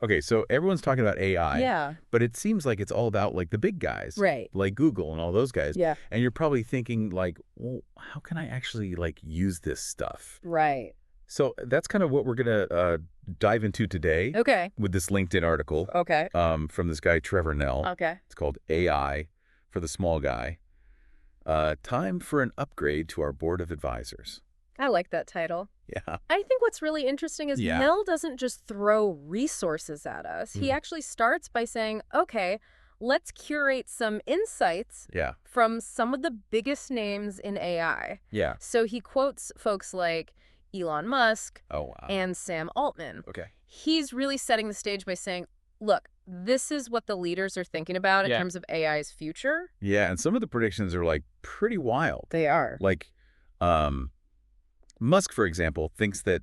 Okay, so everyone's talking about AI, Yeah. but it seems like it's all about like the big guys, Right. like Google and all those guys. Yeah. And you're probably thinking like, well, how can I actually like use this stuff? Right. So that's kind of what we're gonna dive into today Okay. with this LinkedIn article Okay. from this guy Trevor Nell. Okay. It's called AI for the Small Guy. Time for an upgrade to our board of advisors. I like that title. Yeah. I think what's really interesting is Yeah. Nell doesn't just throw resources at us. He Mhm. actually starts by saying, okay, let's curate some insights Yeah. from some of the biggest names in AI. Yeah. So he quotes folks like Elon Musk Oh, wow. and Sam Altman. Okay. He's really setting the stage by saying, look, this is what the leaders are thinking about in Yeah. terms of AI's future. Yeah, and some of the predictions are like pretty wild. They are. Like, Musk, for example, thinks that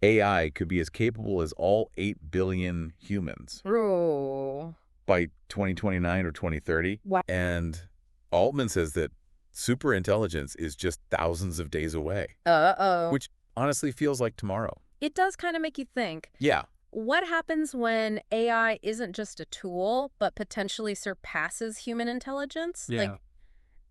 AI could be as capable as all 8 billion humans Ooh. by 2029 or 2030. Wow. And Altman says that superintelligence is just thousands of days away, Uh-oh. which honestly feels like tomorrow. It does kind of make you think. Yeah. What happens when AI isn't just a tool, but potentially surpasses human intelligence? Yeah. Like,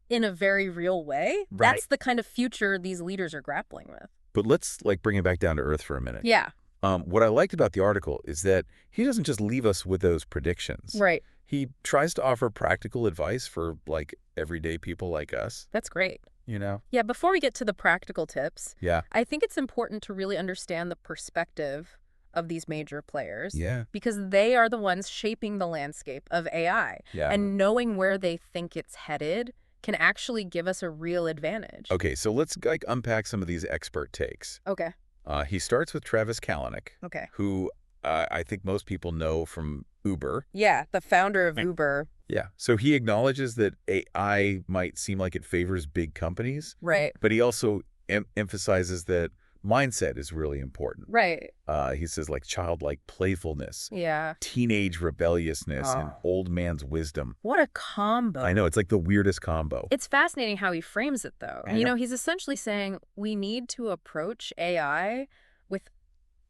in a very real way? Right. That's the kind of future these leaders are grappling with. But let's like bring it back down to earth for a minute. Yeah. What I liked about the article is that he doesn't just leave us with those predictions. Right. He tries to offer practical advice for like everyday people like us, That's great. you know? Yeah, before we get to the practical tips, Yeah. I think it's important to really understand the perspective of these major players. Yeah. Because they are the ones shaping the landscape of AI. Yeah. And knowing where they think it's headed can actually give us a real advantage. Okay, so let's like unpack some of these expert takes. Okay. He starts with Travis Kalanick, Okay. who I think most people know from Uber. Yeah, the founder of Right. Uber. Yeah. So he acknowledges that AI might seem like it favors big companies, Right. but he also emphasizes that mindset is really important. Right. He says like childlike playfulness, Yeah. teenage rebelliousness, and Oh. old man's wisdom. What a combo. I know, it's like the weirdest combo. It's fascinating how he frames it, though. I know. He's essentially saying we need to approach AI with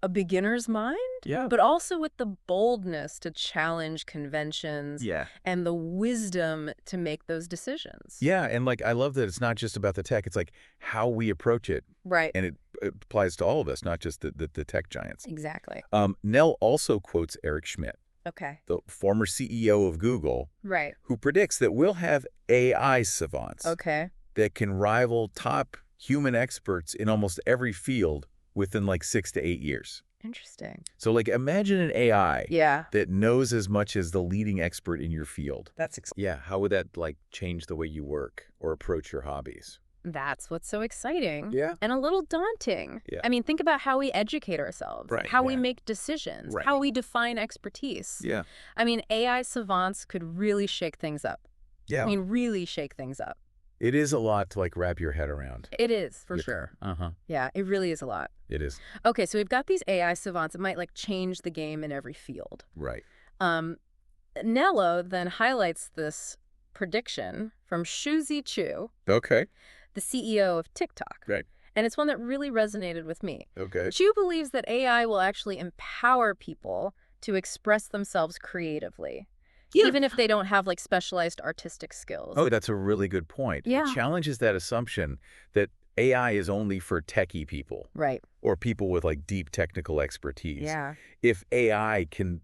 a beginner's mind, Yeah. but also with the boldness to challenge conventions Yeah. and the wisdom to make those decisions. Yeah, and like I love that it's not just about the tech, it's like how we approach it. Right. And it applies to all of us, not just the tech giants. Exactly. Nell also quotes Eric Schmidt, Okay. the former CEO of Google, Right. who predicts that we'll have AI savants Okay. that can rival top human experts in almost every field within like 6 to 8 years. Interesting. So like imagine an AI Yeah. that knows as much as the leading expert in your field. That's Yeah, how would that like change the way you work or approach your hobbies? That's what's so exciting. Yeah. And a little daunting. Yeah. I mean, think about how we educate ourselves, Right, how we yeah. make decisions, Right. how we define expertise. Yeah. I mean, AI savants could really shake things up. Yeah. I mean, really shake things up. It is a lot to like wrap your head around. It is, for Yeah. sure. Uh-huh. Yeah, it really is a lot. It is. Okay, so we've got these AI savants. It might like change the game in every field. Right. Nello then highlights this prediction from Shuzi Chu, Okay. the CEO of TikTok. Right. And it's one that really resonated with me. Okay. Chu believes that AI will actually empower people to express themselves creatively, even if they don't have like specialized artistic skills. Oh, that's a really good point. Yeah. It challenges that assumption that AI is only for techie people Right. or people with like deep technical expertise. Yeah. If AI can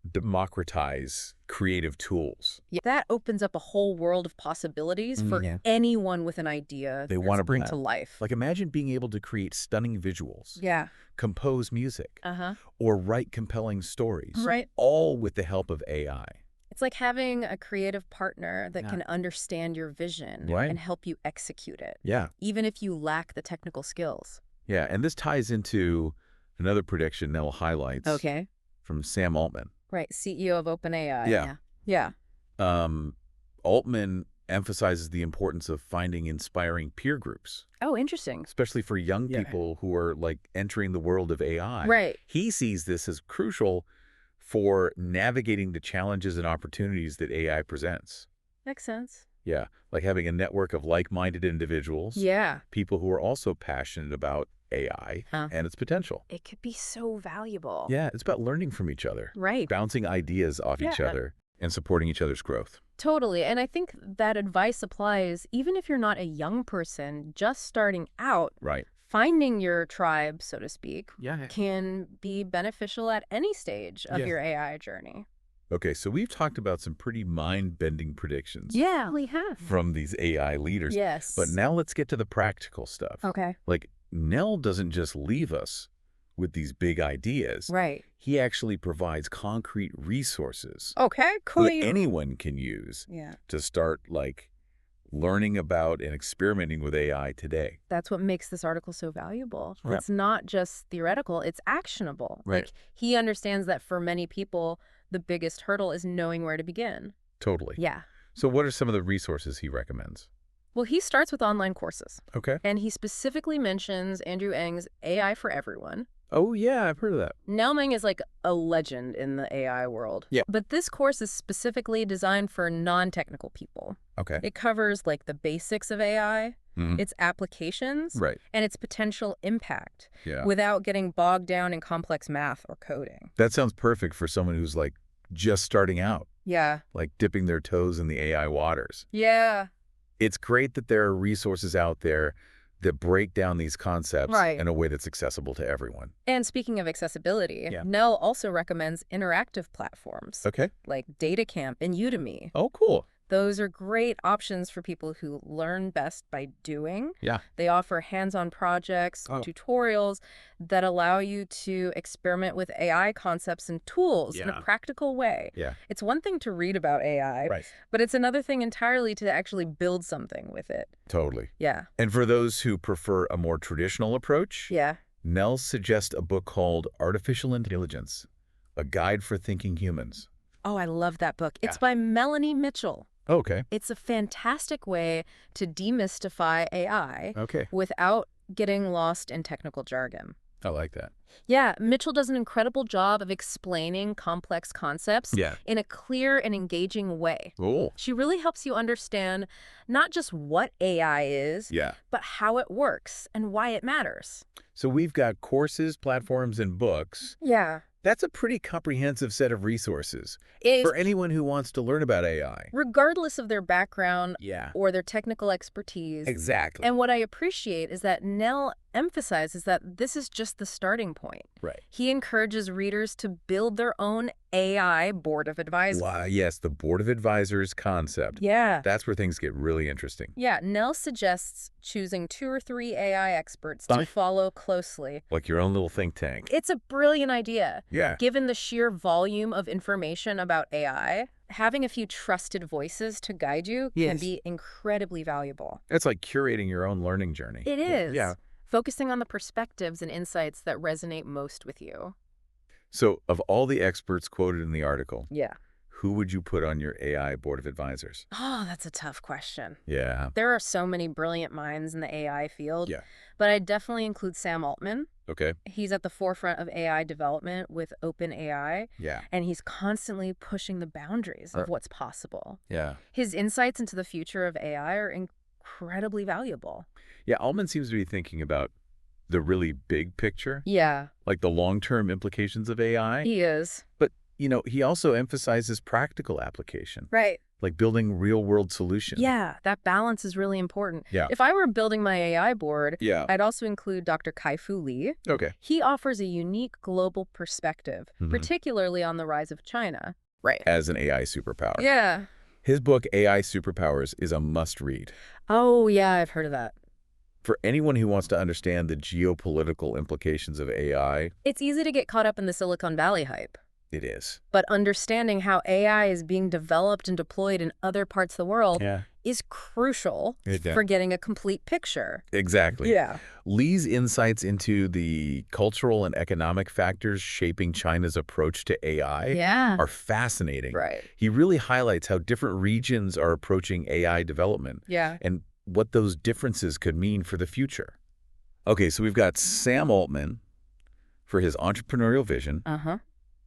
democratize creative tools, Yeah. That opens up a whole world of possibilities for Yeah. anyone with an idea They wanna bring to life. like imagine being able to create stunning visuals, Yeah. compose music, Uh-huh. or write compelling stories, Right. all with the help of AI. It's like having a creative partner that Yeah. can understand your vision Right. and help you execute it, Yeah. even if you lack the technical skills. Yeah, and this ties into another prediction Nell highlights Okay. from Sam Altman. Right. CEO of OpenAI. Yeah. Yeah. Altman emphasizes the importance of finding inspiring peer groups, Oh, interesting. especially for young Yeah. people who are like entering the world of AI. Right. He sees this as crucial for navigating the challenges and opportunities that AI presents. Makes sense. Yeah, like having a network of like-minded individuals, Yeah. people who are also passionate about AI Huh. and its potential. It could be so valuable. Yeah, it's about learning from each other, Right. bouncing ideas off each Yeah. other, and supporting each other's growth. Totally. And I think that advice applies even if you're not a young person just starting out. Right. Finding your tribe, so to speak, Yeah. can be beneficial at any stage of Yeah. your AI journey. Okay, so we've talked about some pretty mind-bending predictions Yeah, we have. from these AI leaders. Yes. But now let's get to the practical stuff. Okay. Like, Nell doesn't just leave us with these big ideas. Right. He actually provides concrete resources Okay, cool. that anyone can use Yeah. to start, like, learning about and experimenting with AI today. That's what makes this article so valuable. Right. It's not just theoretical, it's actionable. Right. Like, he understands that for many people, the biggest hurdle is knowing where to begin. Totally. Yeah. So what are some of the resources he recommends? Well, he starts with online courses, Okay. and he specifically mentions Andrew Ng's AI for Everyone. Oh, yeah, I've heard of that. Nell Meng is like a legend in the AI world. Yeah. But this course is specifically designed for non-technical people. Okay. It covers like the basics of AI, Mhm. its applications, Right. and its potential impact Yeah. without getting bogged down in complex math or coding. That sounds perfect for someone who's, like, just starting out, Yeah. like dipping their toes in the AI waters. Yeah. It's great that there are resources out there that break down these concepts Right. in a way that's accessible to everyone. And speaking of accessibility, Yeah. Nell also recommends interactive platforms Okay. like DataCamp and Udemy. Oh, cool. Those are great options for people who learn best by doing. Yeah. They offer hands-on projects, Oh. tutorials that allow you to experiment with AI concepts and tools in Yeah. a practical way. Yeah. It's one thing to read about AI, Right. but it's another thing entirely to actually build something with it. Totally. Yeah. And for those who prefer a more traditional approach, Yeah. Nell suggests a book called Artificial Intelligence, A Guide for Thinking Humans. Oh, I love that book. It's Yeah. by Melanie Mitchell. Okay. It's a fantastic way to demystify AI Okay. without getting lost in technical jargon. I like that. Yeah, Mitchell does an incredible job of explaining complex concepts Yeah. in a clear and engaging way. Cool. She really helps you understand not just what AI is, Yeah. but how it works and why it matters. So we've got courses, platforms, and books. Yeah. That's a pretty comprehensive set of resources It, for anyone who wants to learn about AI. regardless of their background Yeah. or their technical expertise. Exactly. And what I appreciate is that Nell emphasizes that this is just the starting point. Right. He encourages readers to build their own AI board of advisors. Wow, yes, the Board of Advisors concept. Yeah. That's where things get really interesting. Yeah, Nell suggests choosing 2 or 3 AI experts to Fine. follow closely. Like your own little think tank. It's a brilliant idea. Yeah. Given the sheer volume of information about AI, having a few trusted voices to guide you can Yes. be incredibly valuable. It's like curating your own learning journey. It is. Yeah. Focusing on the perspectives and insights that resonate most with you. So, of all the experts quoted in the article, Yeah. who would you put on your AI Board of Advisors? Oh, that's a tough question. Yeah. There are so many brilliant minds in the AI field, Yeah. but I'd definitely include Sam Altman. Okay. He's at the forefront of AI development with OpenAI, Yeah. and he's constantly pushing the boundaries of what's possible. Yeah. His insights into the future of AI are incredibly valuable. Yeah, Altman seems to be thinking about the really big picture, Yeah, like the long-term implications of AI. he is. But, he also emphasizes practical application, Right. like building real-world solutions. Yeah, that balance is really important. Yeah. If I were building my AI board, Yeah. I'd also include Dr. Kai-Fu Lee. Okay. He offers a unique global perspective, Mhm. particularly on the rise of China. Right. As an AI superpower. Yeah. His book, AI Superpowers, is a must-read. Oh, yeah, I've heard of that. For anyone who wants to understand the geopolitical implications of AI, It's easy to get caught up in the Silicon Valley hype, it is. but understanding how AI is being developed and deployed in other parts of the world Yeah. is crucial Yeah. for getting a complete picture. Exactly. Yeah. Lee's insights into the cultural and economic factors shaping China's approach to AI Yeah. are fascinating. Right. He really highlights how different regions are approaching AI development Yeah. and what those differences could mean for the future. Okay, so we've got Sam Altman for his entrepreneurial vision Uh-huh.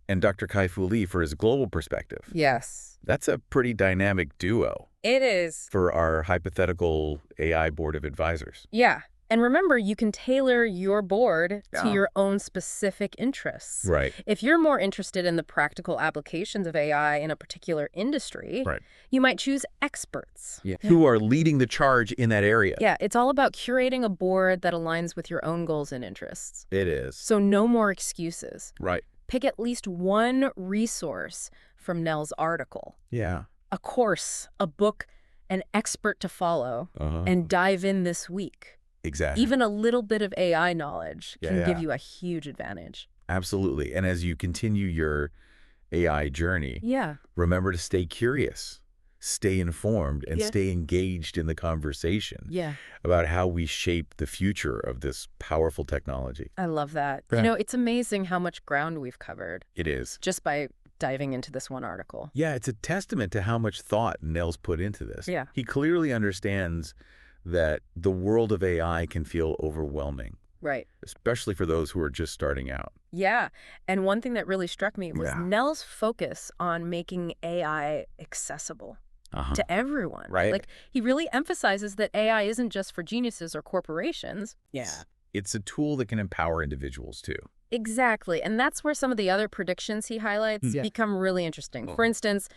and Dr. Kai-Fu Lee for his global perspective. Yes. That's a pretty dynamic duo It is. for our hypothetical AI board of advisors. Yeah. And remember, you can tailor your board to Yeah. your own specific interests. Right. If you're more interested in the practical applications of AI in a particular industry, Right. you might choose experts. Yeah. Who are leading the charge in that area. Yeah, it's all about curating a board that aligns with your own goals and interests. It is. So no more excuses. Right. Pick at least one resource from Nell's article. Yeah. A course, a book, an expert to follow, and dive in this week. Exactly. Even a little bit of AI knowledge can Yeah. give you a huge advantage. Absolutely. And as you continue your AI journey, Yeah. remember to stay curious, stay informed, and Yeah. stay engaged in the conversation Yeah. about how we shape the future of this powerful technology. I love that. Yeah. You know, it's amazing how much ground we've covered It is. just by diving into this one article. Yeah, it's a testament to how much thought Nell's put into this. Yeah. He clearly understands that the world of AI can feel overwhelming, Right. especially for those who are just starting out. Yeah. And one thing that really struck me was Yeah. Nell's focus on making AI accessible to everyone. Right. Like, he really emphasizes that AI isn't just for geniuses or corporations. Yeah. It's a tool that can empower individuals too. Exactly. And that's where some of the other predictions he highlights Yeah. become really interesting. Oh. For instance,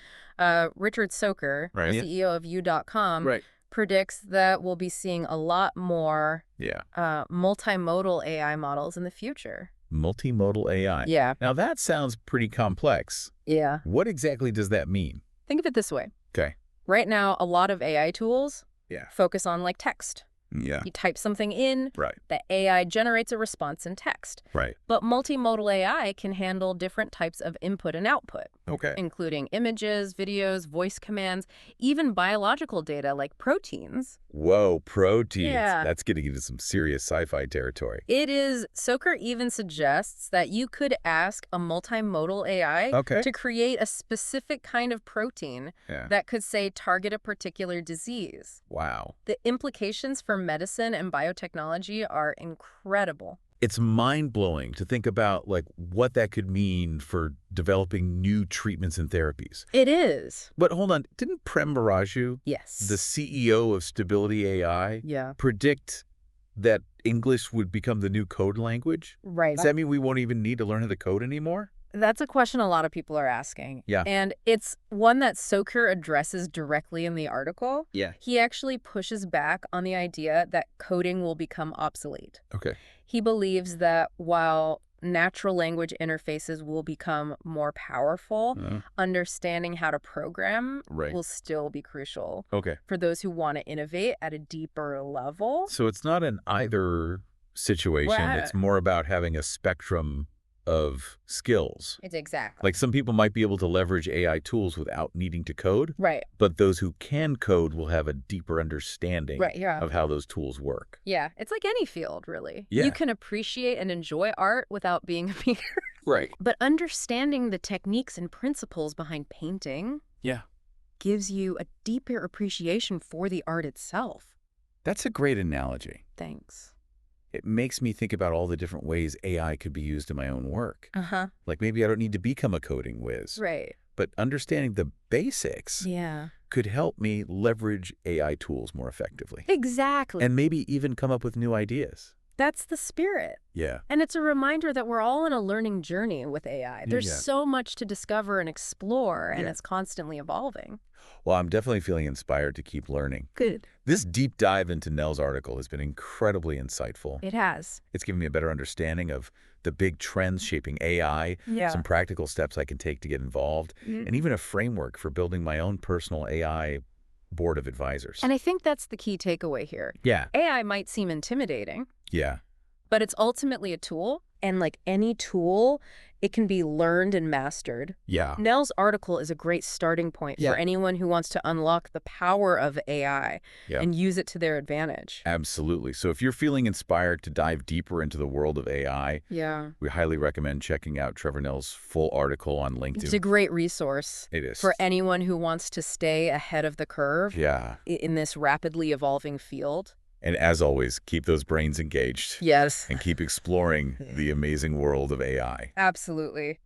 Richard Soker, Right. CEO of U.com, Right. predicts that we'll be seeing a lot more Yeah. multimodal AI models in the future. Multimodal AI. Yeah. Now that sounds pretty complex. Yeah. What exactly does that mean? Think of it this way. Okay. Right now, a lot of AI tools Yeah. focus on like text. Yeah. You type something in, Right. the AI generates a response in text. Right. But multimodal AI can handle different types of input and output, Okay. including images, videos, voice commands, even biological data like proteins. Whoa, proteins. Yeah. That's getting into some serious sci-fi territory. It is, Soker even suggests that you could ask a multimodal AI Okay. to create a specific kind of protein Yeah. that could, say, target a particular disease. Wow. The implications for medicine and biotechnology are incredible. It's mind-blowing to think about like what that could mean for developing new treatments and therapies. It is. But hold on, didn't Prem Baraju, Yes. the CEO of Stability AI, Yeah. predict that English would become the new code language? Right. Does that mean we won't even need to learn how to code anymore? That's a question a lot of people are asking. Yeah. And it's one that Soker addresses directly in the article. Yeah. He actually pushes back on the idea that coding will become obsolete. Okay. He believes that while natural language interfaces will become more powerful, understanding how to program Right. will still be crucial Okay. for those who want to innovate at a deeper level. So it's not an either situation. Right. It's more about having a spectrum of skills. It's exactly. Like some people might be able to leverage AI tools without needing to code, Right. but those who can code will have a deeper understanding Right, yeah. of how those tools work. Yeah, it's like any field, really. Yeah. You can appreciate and enjoy art without being a painter. Right. But understanding the techniques and principles behind painting Yeah. gives you a deeper appreciation for the art itself. That's a great analogy. Thanks. It makes me think about all the different ways AI could be used in my own work. Uh-huh. Like maybe I don't need to become a coding whiz, Right. but understanding the basics Yeah. could help me leverage AI tools more effectively. Exactly. And maybe even come up with new ideas. That's the spirit. Yeah. And it's a reminder that we're all on a learning journey with AI. There's Yeah. so much to discover and explore, and Yeah. it's constantly evolving. Well, I'm definitely feeling inspired to keep learning. Good. This deep dive into Nell's article has been incredibly insightful. It has. It's given me a better understanding of the big trends shaping AI, Yeah. some practical steps I can take to get involved, and even a framework for building my own personal AI board of advisors. And I think that's the key takeaway here. Yeah. AI might seem intimidating, Yeah. but it's ultimately a tool. And like any tool, it can be learned and mastered. Yeah. Nell's article is a great starting point Yeah. for anyone who wants to unlock the power of AI Yeah. and use it to their advantage. Absolutely. So if you're feeling inspired to dive deeper into the world of AI, Yeah. we highly recommend checking out Trevor Nell's full article on LinkedIn. It's a great resource It is. for anyone who wants to stay ahead of the curve Yeah. in this rapidly evolving field. And as always, keep those brains engaged Yes. and keep exploring the amazing world of AI. Absolutely.